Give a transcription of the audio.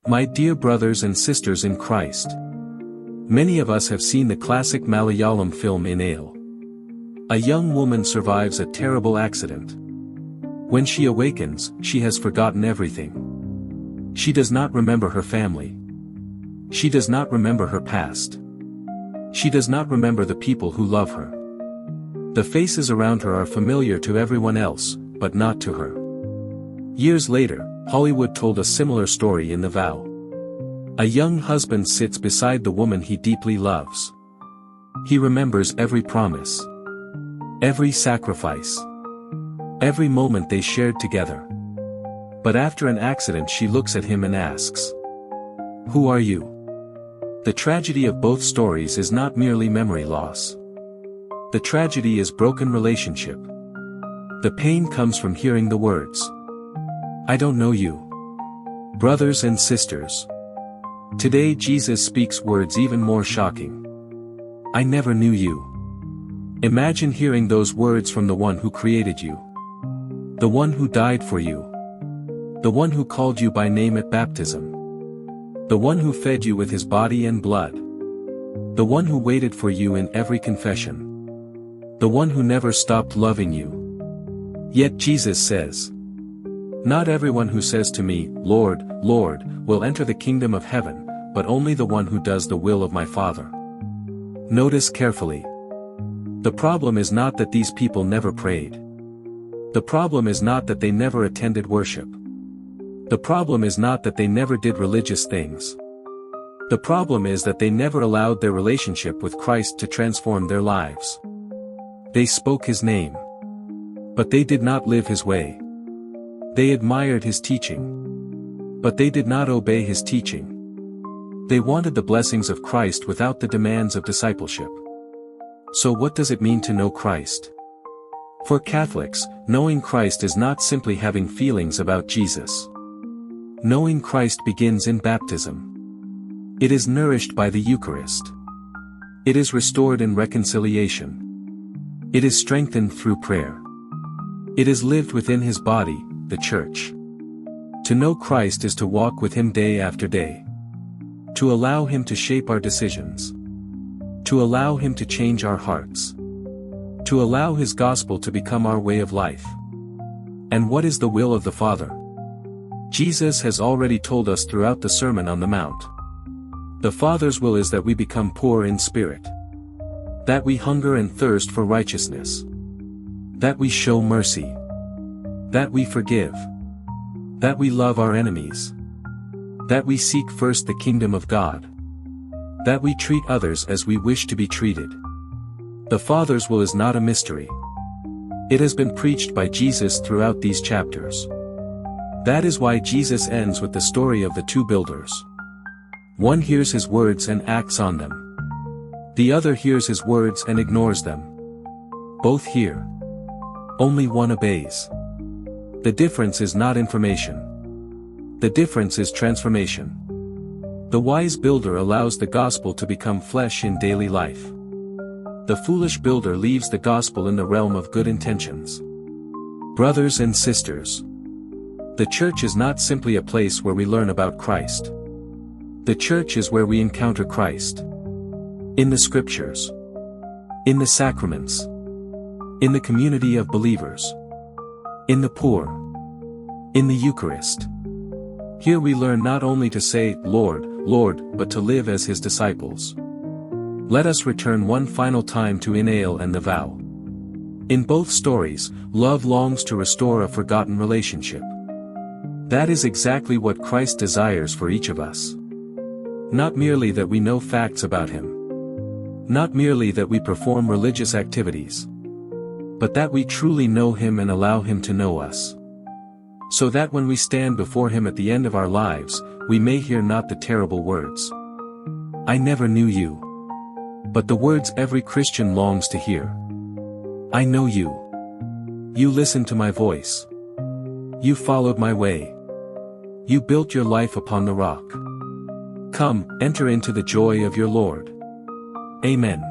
My dear brothers and sisters in Christ. Many of us have seen the classic Malayalam film Innale. A young woman survives a terrible accident. When she awakens, she has forgotten everything. She does not remember her family. She does not remember her past. She does not remember the people who love her. The faces around her are familiar to everyone else, but not to her. Years later, Hollywood told a similar story in The Vow. A young husband sits beside the woman he deeply loves. He remembers every promise, every sacrifice, every moment they shared together. But after an accident she looks at him and asks, "Who are you?" The tragedy of both stories is not merely memory loss. The tragedy is broken relationship. The pain comes from hearing the words, "I don't know you." Brothers and sisters. Today Jesus speaks words even more shocking. I never knew you. Imagine hearing those words from the one who created you. The one who died for you. The one who called you by name at baptism. The one who fed you with his body and blood. The one who waited for you in every confession. The one who never stopped loving you. Yet Jesus says, "Not everyone who says to me, 'Lord, Lord,' will enter the kingdom of heaven, but only the one who does the will of my Father." Notice carefully. The problem is not that these people never prayed. The problem is not that they never attended worship. The problem is not that they never did religious things. The problem is that they never allowed their relationship with Christ to transform their lives. They spoke his name, but they did not live his way. They admired his teaching, but they did not obey his teaching. They wanted the blessings of Christ without the demands of discipleship. So what does it mean to know Christ? For Catholics, knowing Christ is not simply having feelings about Jesus. Knowing Christ begins in baptism. It is nourished by the Eucharist. It is restored in reconciliation. It is strengthened through prayer. It is lived within his body, the Church. To know Christ is to walk with him day after day. To allow him to shape our decisions. To allow him to change our hearts. To allow his gospel to become our way of life. And what is the will of the Father? Jesus has already told us throughout the Sermon on the Mount. The Father's will is that we become poor in spirit. That we hunger and thirst for righteousness. That we show mercy. That we forgive. That we love our enemies. That we seek first the kingdom of God. That we treat others as we wish to be treated. The Father's will is not a mystery. It has been preached by Jesus throughout these chapters. That is why Jesus ends with the story of the two builders. One hears his words and acts on them. The other hears his words and ignores them. Both hear. Only one obeys. The difference is not information. The difference is transformation. The wise builder allows the gospel to become flesh in daily life. The foolish builder leaves the gospel in the realm of good intentions. Brothers and sisters. The church is not simply a place where we learn about Christ. The church is where we encounter Christ. In the scriptures. In the sacraments. In the community of believers. In the poor. In the Eucharist. Here we learn not only to say, "Lord, Lord," but to live as his disciples. Let us return one final time to Innale and the Vow. In both stories, love longs to restore a forgotten relationship. That is exactly what Christ desires for each of us. Not merely that we know facts about him. Not merely that we perform religious activities. But that we truly know him and allow him to know us. So that when we stand before him at the end of our lives, we may hear not the terrible words, "I never knew you," but the words every Christian longs to hear. "I know you. You listened to my voice. You followed my way. You built your life upon the rock. Come, enter into the joy of your Lord." Amen.